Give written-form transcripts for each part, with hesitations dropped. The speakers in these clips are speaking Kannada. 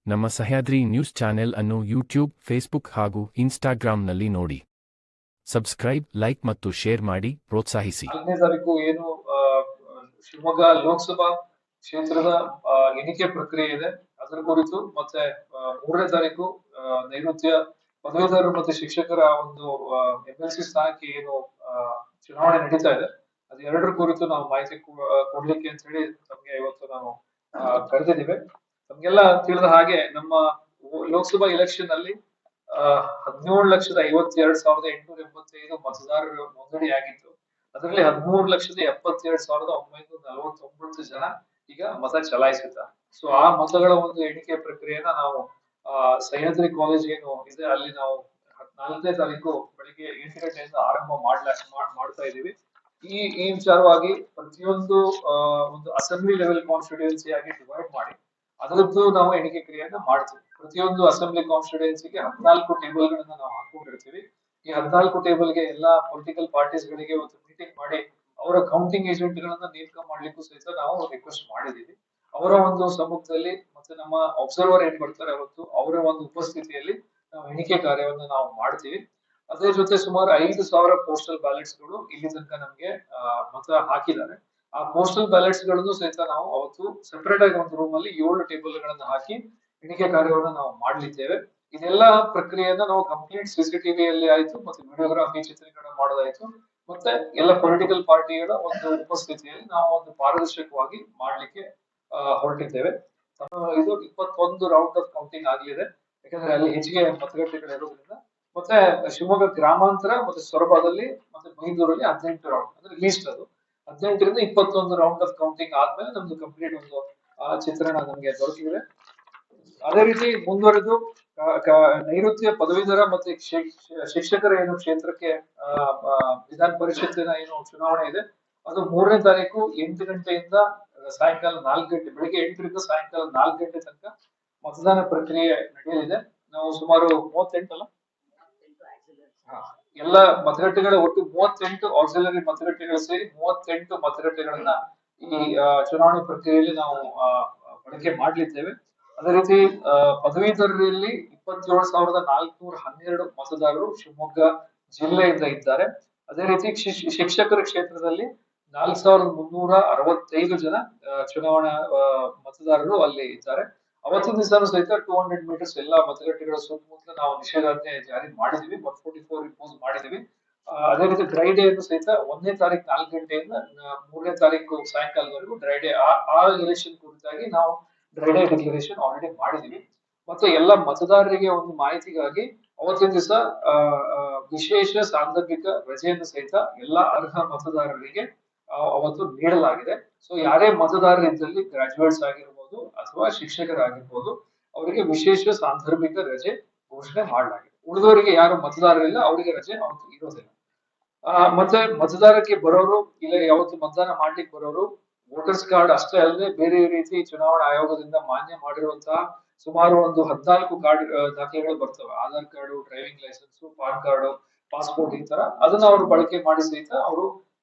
ನಮ್ಮ ಸಹ್ಯಾದ್ರಿ ನ್ಯೂಸ್ ಚಾನೆಲ್ ಅನ್ನು ಯೂಟ್ಯೂಬ್, ಫೇಸ್ಬುಕ್ ಹಾಗೂ ಇನ್ಸ್ಟಾಗ್ರಾಂನಲ್ಲಿ ನೋಡಿ. ಸಬ್ಸ್ಕ್ರೈಬ್, ಲೈಕ್ ಮತ್ತು ಶೇರ್ ಮಾಡಿ ಪ್ರೋತ್ಸಾಹಿಸಿ. 4ನೇ ತಾರೀಕು ಏನು ಶಿವಮೊಗ್ಗ ಲೋಕಸಭಾ ಕ್ಷೇತ್ರದ ಎಣಿಕೆ ಪ್ರಕ್ರಿಯೆ ಇದೆ, ಅದರ ಕುರಿತು ಮತ್ತೆ 3ನೇ ತಾರೀಕು ನೈಋತ್ಯ ಪದವೀಧರರು ಮತ್ತೆ ಶಿಕ್ಷಕರ ಒಂದು MLC ಸ್ಥಾನಕ್ಕೆ ಏನು ಚುನಾವಣೆ ನಡೀತಾ ಇದೆ, ಅದು ಎರಡರ ಕುರಿತು ನಾವು ಮಾಹಿತಿ ಕೊಡ್ಲಿಕ್ಕೆ ಅಂತ ಹೇಳಿ ತಮ್ಗೆ ಇವತ್ತು ನಾವು ಕರೆದಿದ್ದೀವಿ. ನಮ್ಗೆಲ್ಲ ತಿಳಿದ ಹಾಗೆ ನಮ್ಮ ಲೋಕಸಭಾ ಎಲೆಕ್ಷನ್ ಅಲ್ಲಿ 17,52,885 ಮತದಾರರು ನೋಂದಣಿಯಾಗಿದ್ದು, ಅದರಲ್ಲಿ 13,72,949 ಜನ ಈಗ ಮತ ಚಲಾಯಿಸಿದ್ದಾರೆ. ಸೊ ಆ ಮತಗಳ ಒಂದು ಎಣಿಕೆ ಪ್ರಕ್ರಿಯೆನ ನಾವು ಸಹ್ಯಾದ್ರಿ ಕಾಲೇಜ್ ಏನು ಇದೆ ಅಲ್ಲಿ ನಾವು 4ನೇ ತಾರೀಕು ಬೆಳಿಗ್ಗೆ 8 ಗಂಟೆಯಿಂದ ಆರಂಭ ಮಾಡ್ತಾ ಇದೀವಿ. ಈ ವಿಚಾರವಾಗಿ ಪ್ರತಿಯೊಂದು ಒಂದು ಅಸೆಂಬ್ಲಿ ಲೆವೆಲ್ ಕಾನ್ಸ್ಟಿಟ್ಯೂಯೆನ್ಸಿ ಆಗಿ ಡಿವೈಡ್ ಮಾಡಿ ಅದರದ್ದು ನಾವು ಎಣಿಕೆ ಕ್ರಿಯೆಯನ್ನ ಮಾಡ್ತೀವಿ. ಪ್ರತಿಯೊಂದು ಅಸೆಂಬ್ಲಿ ಕಾನ್ಸ್ಟಿಟ್ಯೂಯೆನ್ಸಿಗೆ 14 ಟೇಬಲ್ ಗಳನ್ನ ನಾವು ಹಾಕೊಂಡಿರ್ತೀವಿ. ಈ 14 ಟೇಬಲ್ ಗೆ ಎಲ್ಲಾ ಪೊಲಿಟಿಕಲ್ ಪಾರ್ಟೀಸ್ ಗಳಿಗೆ ಒಂದು ಮೀಟಿಂಗ್ ಮಾಡಿ ಅವರ ಕೌಂಟಿಂಗ್ ಏಜೆಂಟ್ ಗಳನ್ನ ನೇಮಕ ಮಾಡ್ಲಿಕ್ಕೂ ಸಹಿತ ನಾವು ರಿಕ್ವೆಸ್ಟ್ ಮಾಡಿದೀವಿ. ಅವರ ಒಂದು ಸಮ್ಮುಖದಲ್ಲಿ ಮತ್ತೆ ನಮ್ಮ ಅಬ್ಸರ್ವರ್ ಏನ್ ಬರ್ತಾರೆ ಅವತ್ತು ಅವರ ಒಂದು ಉಪಸ್ಥಿತಿಯಲ್ಲಿ ನಾವು ಎಣಿಕೆ ಕಾರ್ಯವನ್ನು ನಾವು ಮಾಡ್ತೀವಿ. ಅದೇ ಜೊತೆ ಸುಮಾರು 5,000 ಪೋಸ್ಟಲ್ ಬ್ಯಾಲೆಟ್ಸ್ ಗಳು ಇಲ್ಲಿ ತನಕ ನಮ್ಗೆ ಮತ ಹಾಕಿದ್ದಾರೆ. ಆ ಪೋಸ್ಟಲ್ ಬ್ಯಾಲೆಟ್ಸ್ ಗಳನ್ನು ಸಹಿತ ನಾವು ಅವತ್ತು ಸೆಪರೇಟ್ ಆಗಿ ಒಂದು ರೂಮ್ ಅಲ್ಲಿ 7 ಟೇಬಲ್ ಗಳನ್ನ ಹಾಕಿ ಎಣಿಕೆ ಕಾರ್ಯವನ್ನು ನಾವು ಮಾಡ್ಲಿದ್ದೇವೆ. ಇದೆಲ್ಲ ಪ್ರಕ್ರಿಯೆಯನ್ನ ನಾವು ಕಂಪ್ಲೀಟ್ CCTV ಆಯ್ತು, ಮತ್ತೆ ವಿಡಿಯೋಗ್ರಾಫಿ ಚಿತ್ರೀಕರಣ ಮಾಡೋದಾಯ್ತು, ಮತ್ತೆ ಎಲ್ಲ ಪೊಲಿಟಿಕಲ್ ಪಾರ್ಟಿಗಳ ಒಂದು ಉಪಸ್ಥಿತಿಯಲ್ಲಿ ನಾವು ಒಂದು ಪಾರದರ್ಶಕವಾಗಿ ಮಾಡ್ಲಿಕ್ಕೆ ಹೊರಟಿದ್ದೇವೆ. ಇದು 21 ರೌಂಡ್ ಆಫ್ ಕೌಂಟಿಂಗ್ ಆಗಲಿದೆ, ಯಾಕಂದ್ರೆ ಅಲ್ಲಿ ಹೆಚ್ಚಿಗೆ ಮತಗಟ್ಟೆಗಳು ಇರೋದ್ರಿಂದ. ಮತ್ತೆ ಶಿವಮೊಗ್ಗ ಗ್ರಾಮಾಂತರ ಮತ್ತೆ ಸೊರಬದಲ್ಲಿ ಮತ್ತೆ ಮೈಸೂರಲ್ಲಿ 18 ರೌಂಡ್, ಅಂದ್ರೆ ಲೀಸ್ಟ್ ಅದು 18ರಿಂದ 21 ರೌಂಡ್ ಆಫ್ ಕೌಂಟಿಂಗ್ ಆದ್ಮೇಲೆ ನಮ್ದು ಕಂಪ್ಲೀಟ್ ಒಂದು ಚಿತ್ರಣ ನಮ್ಗೆ ದೊರಕಿದೆ. ಅದೇ ರೀತಿ ಮುಂದುವರೆದು ನೈಋತ್ಯ ಪದವೀಧರ ಮತ್ತೆ ಶಿಕ್ಷಕರ ಏನು ಕ್ಷೇತ್ರಕ್ಕೆ ವಿಧಾನ ಪರಿಷತ್ತಿನ ಏನು ಚುನಾವಣೆ ಇದೆ, ಅದು 3ನೇ ತಾರೀಕು 8 ಗಂಟೆಯಿಂದ ಸಾಯಂಕಾಲ 4 ಗಂಟೆ, ಬೆಳಿಗ್ಗೆ 8ರಿಂದ ಸಾಯಂಕಾಲ 4 ಗಂಟೆ ತನಕ ಮತದಾನ ಪ್ರಕ್ರಿಯೆ ನಡೆಯಲಿದೆ. ನಾವು ಸುಮಾರು 38 ಅಲ್ಲ ಎಲ್ಲ ಮತಗಟ್ಟೆಗಳ ಒಟ್ಟು 38 ಆಕ್ಸಿಲರಿ ಮತಗಟ್ಟೆಗಳು ಸೇರಿ 38 ಮತಗಟ್ಟೆಗಳನ್ನ ಈ ಚುನಾವಣೆ ಪ್ರಕ್ರಿಯೆಯಲ್ಲಿ ನಾವು ಬಳಕೆ ಮಾಡ್ಲಿದ್ದೇವೆ. ಅದೇ ರೀತಿ ಪದವೀಧರರಲ್ಲಿ 27,412 ಮತದಾರರು ಶಿವಮೊಗ್ಗ ಜಿಲ್ಲೆಯಿಂದ ಇದ್ದಾರೆ. ಅದೇ ರೀತಿ ಶಿಕ್ಷಕರ ಕ್ಷೇತ್ರದಲ್ಲಿ 4,365 ಜನ ಚುನಾವಣಾ ಮತದಾರರು ಅಲ್ಲಿ ಇದ್ದಾರೆ. ಅವತ್ತಿನ ದಿವಸನೂ ಸಹಿತ 200 ಮೀಟರ್ಸ್ ಎಲ್ಲಾ ಮತಗಟ್ಟೆಗಳ ಸುತ್ತಮುತ್ತಲ ನಾವು ನಿಷೇಧಾಜ್ಞೆ ಜಾರಿ ಮಾಡಿದೀವಿ, 144 ಇಂಪೋಸ್ ಮಾಡಿದೀವಿ. ಅದೇ ರೀತಿ ಡ್ರೈ ಡೇ ಅನ್ನು ಸಹಿತ 1ನೇ ತಾರೀಕು 4 ಗಂಟೆಯಿಂದ 3ನೇ ತಾರೀಕು ಸಾಯಂಕಾಲದವರೆಗೂ ಡ್ರೈ ಡೇ ಆ ಎಲೆಕ್ಷನ್ ಕುರಿತಾಗಿ ನಾವು ಡ್ರೈ ಡೇ ಡಿಕ್ಲರೇಷನ್ ಆಲ್ರೆಡಿ ಮಾಡಿದೀವಿ. ಮತ್ತೆ ಎಲ್ಲ ಮತದಾರರಿಗೆ ಒಂದು ಮಾಹಿತಿಗಾಗಿ ಅವತ್ತಿನ ದಿವಸ ವಿಶೇಷ ಸಾಂದರ್ಭಿಕ ರಜೆಯನ್ನು ಸಹಿತ ಎಲ್ಲಾ ಅರ್ಹ ಮತದಾರರಿಗೆ ಅವತ್ತು ನೀಡಲಾಗಿದೆ. ಸೊ ಯಾರೇ ಮತದಾರರಿದ್ದಲ್ಲಿ ಗ್ರಾಜುಯೇಟ್ಸ್ ಆಗಿರ್ಬೋದು ಅಥವಾ ಶಿಕ್ಷಕರಾಗಿರ್ಬೋದು, ಅವರಿಗೆ ವಿಶೇಷ ಸಾಂದರ್ಭಿಕ ರಜೆ ಘೋಷಣೆ ಮಾಡಲಾಗಿದೆ. ಉಳಿದವರಿಗೆ ಯಾರು ಮತದಾರರಿಲ್ಲ ಅವರಿಗೆ ರಜೆ ಅವತ್ತು ಇರೋದಿಲ್ಲ. ಮತ್ತೆ ಮತದಾರಕ್ಕೆ ಬರೋರು ಇಲ್ಲ ಯಾವತ್ತು ಮತದಾನ ಮಾಡ್ಲಿಕ್ಕೆ ಬರೋರು ವೋಟರ್ಸ್ ಕಾರ್ಡ್ ಅಷ್ಟೇ ಅಲ್ಲದೆ ಬೇರೆ ರೀತಿ ಚುನಾವಣಾ ಆಯೋಗದಿಂದ ಮಾನ್ಯ ಮಾಡಿರುವಂತಹ ಸುಮಾರು ಒಂದು 14 ಕಾರ್ಡ್ ದಾಖಲೆಗಳು ಬರ್ತವೆ. Aadhaar card, driving licence, PAN card, passport, ಈ ತರ ಅದನ್ನ ಅವರು ಬಳಕೆ ಮಾಡಿ ಸಹಿತ ಅವರು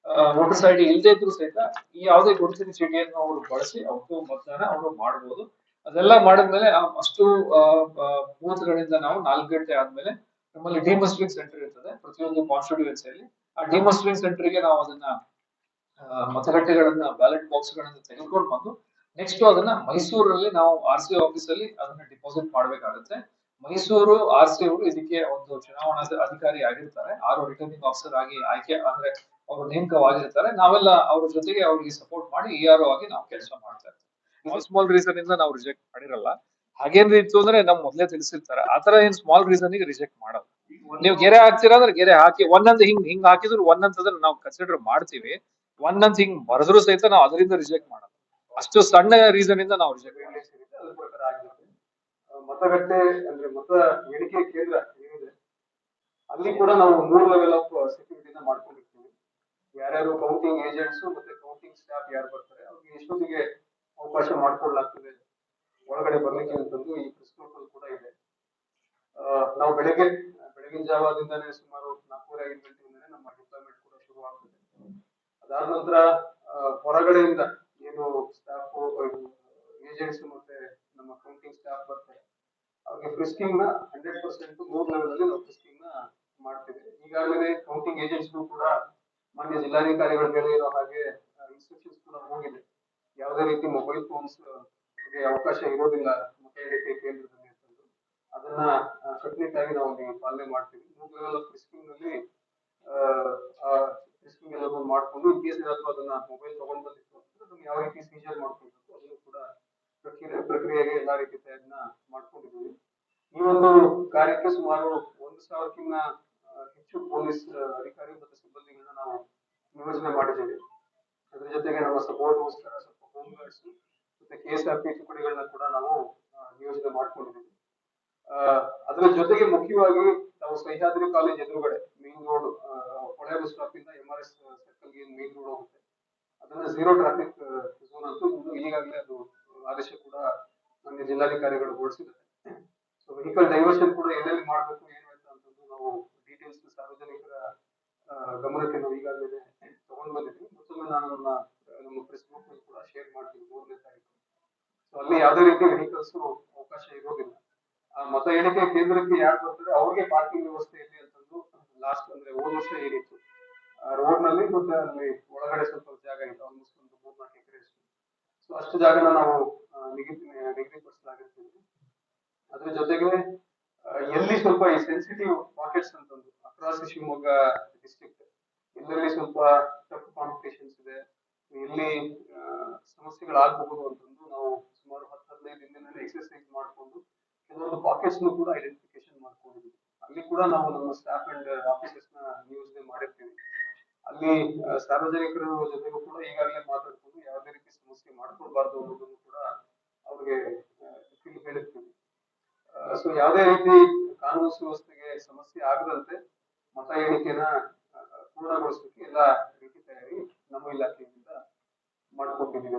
ವೋಟರ್ಸ್ ID ಇಲ್ಲದೆ ಇದ್ರು ಸಹಿತ ಈ ಯಾವುದೇ ಗುರುತಿನ ಚೀಟಿಯನ್ನು ಅವರು ಬಳಸಿ ಅವತ್ತು ಮತದಾನ ಅವರು ಮಾಡಬಹುದು. ಅದೆಲ್ಲ ಮಾಡಿದ್ಮೇಲೆ ಅಷ್ಟು ಬೂತ್ ಗಳಿಂದ ನಾವು 4 ಗಂಟೆ ಆದ್ಮೇಲೆ ನಮ್ಮಲ್ಲಿ ಡಿಮಸ್ಟ್ರಿಂಗ್ ಸೆಂಟರ್ ಇರ್ತದೆ ಪ್ರತಿಯೊಂದು ಕಾನ್ಸ್ಟಿಟ್ಯೂಯೆನ್ಸಿಯಲ್ಲಿ. ಆ ಡಿಮಸ್ಟ್ರಿಂಗ್ ಸೆಂಟರ್ ಗೆ ನಾವು ಅದನ್ನ ಮತಗಟ್ಟೆಗಳನ್ನ ಬ್ಯಾಲೆಟ್ ಬಾಕ್ಸ್ ಗಳನ್ನ ತೆಗೆದುಕೊಂಡು ಬಂದು ನೆಕ್ಸ್ಟ್ ಅದನ್ನ ಮೈಸೂರಲ್ಲಿ ನಾವು RC ಆಫೀಸ್ ಅಲ್ಲಿ ಅದನ್ನ ಡಿಪಾಸಿಟ್ ಮಾಡ್ಬೇಕಾಗುತ್ತೆ. ಮೈಸೂರು RC ಅವರು ಇದಕ್ಕೆ ಒಂದು ಚುನಾವಣಾ ಅಧಿಕಾರಿ ಆಗಿರ್ತಾರೆ, ರಿಟರ್ನಿಂಗ್ ಆಫೀಸರ್ ಆಗಿ ಆಯ್ಕೆ ಅಂದ್ರೆ ಅವರು ನೇಮಕವಾಗಿರ್ತಾರೆ. ನಾವೆಲ್ಲ ಅವ್ರ ಜೊತೆಗೆ ಅವ್ರಿಗೆ ಸಪೋರ್ಟ್ ಮಾಡಿ ERO ಆಗಿ ನಾವು ಕೆಲಸ ಮಾಡ್ತಾ ಇರ್ತೀವಿ. ಸ್ಮಾಲ್ ರೀಸನ್ ಇಂದ ನಾವು ರಿಜೆಕ್ಟ್ ಮಾಡಿರಲ್ಲ. ಹಾಗೇನ್ ಇತ್ತು ಅಂದ್ರೆ ನಮ್ ಮೊದ್ಲೇ ತಿಳಿಸಿರ್ತಾರೆ, ಆತರ ಏನ್ ಸ್ಮಾಲ್ ರೀಸನ್ ಗೆ ರಿಜೆಕ್ಟ್ ಮಾಡಲ್ಲ. ನೀವು ಗೆರೆ ಹಾಕ್ತೀರಾ ಅಂದ್ರೆ ಗೆರೆ ಹಾಕಿ ಒಂದೊಂದು ಹಿಂಗ್ ಹಾಕಿದ್ರು ಒಂದೊಂದ್ ನಾವು ಕನ್ಸಿಡರ್ ಮಾಡ್ತೀವಿ. ಒಂದೊಂದ್ ಹಿಂಗ್ ಬರೆದ್ರು ಸಹಿತ ನಾವು ಅದರಿಂದ ರಿಜೆಕ್ಟ್ ಮಾಡಲ್ಲ. ಅಷ್ಟು ಸಣ್ಣ ರೀಸನ್ ಇಂದ ನಾವು ರಿಜೆಕ್ಟ್ ಮಾಡಿರ್ತೀವಿ. ಅದ್ರ ಪ್ರಕಾರ ಆಗಿರುತ್ತೆ. ಮತಗಟ್ಟೆ ಅಂದ್ರೆ ಮತ ಎಣಿಕೆ ಕೇಂದ್ರ ಏನಿದೆ ಅಲ್ಲಿ ಕೂಡ ನಾವು 3 ಲೆವೆಲ್ ಆಫ್ ಸೆಕ್ಯೂರಿಟಿನ ಮಾಡ್ಕೊಂಡಿರ್ತೀವಿ. ಯಾರ್ಯಾರು ಕೌಂಟಿಂಗ್ ಏಜೆಂಟ್ಸ್ ಮತ್ತೆ ಕೌಂಟಿಂಗ್ ಸ್ಟಾಫ್ ಯಾರು ಬರ್ತಾರೆ ಅವ್ರಿಗೆ ಎಷ್ಟೊತ್ತಿಗೆ ಅವಕಾಶ ಮಾಡ್ಕೊಡ್ಲಾಗ್ತದೆ ಒಳಗಡೆ ಬರ್ಲಿಕ್ಕೆ ಅಂತಂದು ಈ ಪ್ರೆಸ್ ನೋಟ್ ಅಲ್ಲಿ ಕೂಡ ಇದೆ. ನಾವು ಬೆಳಗಿನ ಜಾವದಿಂದಾನೇ ಸುಮಾರು 4:30-5 ಗಂಟೆಯಿಂದಾನೇ ನಮ್ಮ ಡಿಪ್ಲಾಯ್ಮೆಂಟ್ ಕೂಡ ಶುರು ಆಗ್ತದೆ. ಅದಾದ ನಂತರ ಹೊರಗಡೆಯಿಂದ ಏನು ಸ್ಟಾಫ್ ಏಜೆಂಟ್ಸ್ ಮತ್ತೆ ನಮ್ಮ ಕೌಂಟಿಂಗ್ ಸ್ಟಾಫ್ ಬರ್ತಾರೆ ಅವ್ರಿಗೆ ಫ್ರಿಸ್ಕಿಂಗ್ ನ 100% 3 ಲೆವೆಲ್ ಅಲ್ಲಿ ನಾವು ಫ್ರಿಸ್ಕಿಂಗ್ ನ ಮಾಡ್ತೀವಿ. ಈಗಾಗಲೇ ಕೌಂಟಿಂಗ್ ಏಜೆಂಟ್ಸ್ ಕೂಡ ಮಾನ್ಯ ಜಿಲ್ಲಾಧಿಕಾರಿಗಳ ಮೇಲೆ ಇರೋ ಹಾಗೆ ಇನ್ಸ್ಟ್ರಕ್ಷನ್ಸ್ ಕೂಡ ಹೋಗಿದೆ. ಯಾವುದೇ ರೀತಿ ಮೊಬೈಲ್ ಫೋನ್ಸ್ ಗೆ ಅವಕಾಶ ಇರೋದಿಲ್ಲ ಮತ ಎಣಿಕೆ ಕೇಂದ್ರದಲ್ಲಿ ಅಂತಂದು ಅದನ್ನ ಕಟ್ಟುನಿಟ್ಟಾಗಿ ನಾವು ಅಲ್ಲಿ ಪಾಲನೆ ಮಾಡ್ತೀವಿ. 3 ಲೆವೆಲ್ ಆಫ್ ಫ್ರಿಸ್ಕಿಂಗ್ ನಲ್ಲಿ ಫ್ರಿಸ್ಕಿಂಗ್ ಎಲ್ಲ ಮಾಡ್ಕೊಂಡು ಇನ್ ಕೇಸ್ ಏನಾದ್ರು ಅದನ್ನ ಮೊಬೈಲ್ ತಗೊಂಡ್ ಬಂದಿತ್ತು ಅಂದ್ರೆ ಅದನ್ನ ಯಾವ ರೀತಿ ಸೀಜರ್ ಮಾಡ್ಕೊಳ್ಬೇಕು ಅದನ್ನು ಕೂಡ ಪ್ರಕ್ರಿಯೆಗೆ ಎಲ್ಲಾ ರೀತಿ ಪ್ರಯತ್ನ ಮಾಡ್ಕೊಂಡಿದ್ದೀವಿ. ಈ ಒಂದು ಕಾರ್ಯಕ್ಕೆ ಸುಮಾರು 1,000ಕ್ಕಿಂತ ಹೆಚ್ಚು ಪೊಲೀಸ್ ಅಧಿಕಾರಿ ಮತ್ತು ಸಿಬ್ಬಂದಿಗಳನ್ನ ನಾವು ನಿಯೋಜನೆ ಮಾಡಿದ್ದೇವೆ. ಅದ್ರ ಜೊತೆಗೆ ನಮ್ಮ ಸಪೋರ್ಟ್ಗೋಸ್ಕರ ಸ್ವಲ್ಪ ಹೋಮ್ ಗಾರ್ಡ್ಸ್ ಮತ್ತೆ KSRP ತುಕಡಿಗಳನ್ನ ಕೂಡ ನಾವು ನಿಯೋಜನೆ ಮಾಡ್ಕೊಂಡಿದ್ದೀವಿ. ಅದರ ಜೊತೆಗೆ ಮುಖ್ಯವಾಗಿ ನಾವು ಸಹ್ಯಾದ್ರಿ ಕಾಲೇಜ್ ಎದುರುಗಡೆ ಮೇನ್ ರೋಡ್ ಹೊಳೆ ಬಸ್ ಸ್ಟಾಪ್ ಇಂದ MRS ಸರ್ಕಲ್ ಗೆ ಮೇನ್ ರೋಡ್ ಹೋಗುತ್ತೆ. ಅದನ್ನ ಝೀರೋ ಟ್ರಾಫಿಕ್ ಝೋನ್ ಅಂತೂ ಈಗಾಗಲೇ ಅದು ಆದೇಶ ಕೂಡ ನಮಗೆ ಜಿಲ್ಲಾಧಿಕಾರಿಗಳು ಹೊರಡಿಸಿದ್ದಾರೆ. ಸೊ ವೆಹಿಕಲ್ ಡೈವರ್ಷನ್ ಕೂಡ ಎಲ್ಲೆಲ್ಲಿ ಮಾಡಬೇಕು ಏನು ಅಂತಂದು ನಾವು ಡೀಟೇಲ್ಸ್ ಸಾರ್ವಜನಿಕರ ಗಮನಕ್ಕೆ ನಾವು ಈಗಾಗಲೇ ತಗೊಂಡು ಬಂದಿದ್ವಿ. ಮತ್ತೊಮ್ಮೆ ನಾನು ನಮ್ಮ ಪ್ರೆಸ್ ಗ್ರೂಪ್ ಕೂಡ ಶೇರ್ ಮಾಡ್ತೀನಿ 3ನೇ ತಾರೀಕು. ಸೊ ಅಲ್ಲಿ ಯಾವುದೇ ರೀತಿ ವೆಹಿಕಲ್ಸ್ ಅವಕಾಶ ಇರೋದಿಲ್ಲ. ಮತ ಎಣಿಕೆ ಕೇಂದ್ರಕ್ಕೆ ಯಾರು ಬರ್ತಾರೆ ಅವ್ರಿಗೆ ಪಾರ್ಕಿಂಗ್ ವ್ಯವಸ್ಥೆ ಇದೆ ಅಂತಂದು ಲಾಸ್ಟ್ ಅಂದ್ರೆ ಹೋದ ವರ್ಷ ಏನಿತ್ತು ರೋಡ್ ನಲ್ಲಿ ಮತ್ತೆ ಅಲ್ಲಿ ಒಳಗಡೆ ಸ್ವಲ್ಪ ಜಾಗ ಇದೆ, ಆಲ್ಮೋಸ್ಟ್ ಒಂದು 3-4 ಎಕರೆ ಅಷ್ಟು. ಸೊ ಅಷ್ಟು ಜಾಗನ ನಾವು ನಿಗದಿಪಡಿಸಲಾಗಿರ್ತೀವಿ. ಅದ್ರ ಜೊತೆಗೆ ಎಲ್ಲಿ ಸ್ವಲ್ಪ ಈ ಸೆನ್ಸಿಟಿವ್ ಪಾಕೆಟ್ಸ್ ಅಂತಂದು ಅಕ್ರಾಸ್ ಶಿವಮೊಗ್ಗ ಡಿಸ್ಟ್ರಿಕ್ಟ್ ಎಲ್ಲೆಲ್ಲಿ ಸ್ವಲ್ಪ ಟಫ್ ಕಾಂಪಿಟೇಷನ್ಸ್ ಇದೆ, ಎಲ್ಲಿ ಸಮಸ್ಯೆಗಳಾಗಬಹುದು ಅಂತಂದು ನಾವು ಸುಮಾರು 10-15 ದಿನದಲ್ಲಿ ಎಕ್ಸರ್ಸೈಸ್ ಮಾಡಿಕೊಂಡು ಕೆಲವೊಂದು ಪಾಕೆಟ್ಸ್ ಕೂಡ ಐಡೆಂಟಿಫಿಕೇಶನ್ ಮಾಡ್ಕೊಂಡಿದ್ವಿ. ಅಲ್ಲಿ ಕೂಡ ನಾವು ನಮ್ಮ ಸ್ಟಾಫ್ ಅಂಡ್ ಆಫೀಸರ್ಸ್ ನ ನಿಯೋಜನೆ ಮಾಡಿರ್ತೀವಿ. ಅಲ್ಲಿ ಸಾರ್ವಜನಿಕರ ಜೊತೆಗೂ ಕೂಡ ಈಗಾಗಲೇ ಮಾತಾಡ್ಕೊಂಡು ಯಾವುದೇ ರೀತಿ ಸಮಸ್ಯೆ ಮಾಡ್ಕೊಳ್ಬಾರ್ದು ಅನ್ನೋದನ್ನು ಕೂಡ ಅವ್ರಿಗೆ ಹೇಳಿರ್ತೀವಿ. ಸೊ ಯಾವುದೇ ರೀತಿ ಕಾನೂನು ಸುವ್ಯವಸ್ಥೆಗೆ ಸಮಸ್ಯೆ ಆಗದಂತೆ ಮತ ಎಣಿಕೆನ ಪೂರ್ಣಗೊಳಿಸಲಿಕ್ಕೆ ಎಲ್ಲ ರೀತಿ ತಯಾರಿ ನಮ್ಮ ಇಲಾಖೆಯಿಂದ ಮಾಡ್ಕೊಂಡಿದ್ದೀವಿ.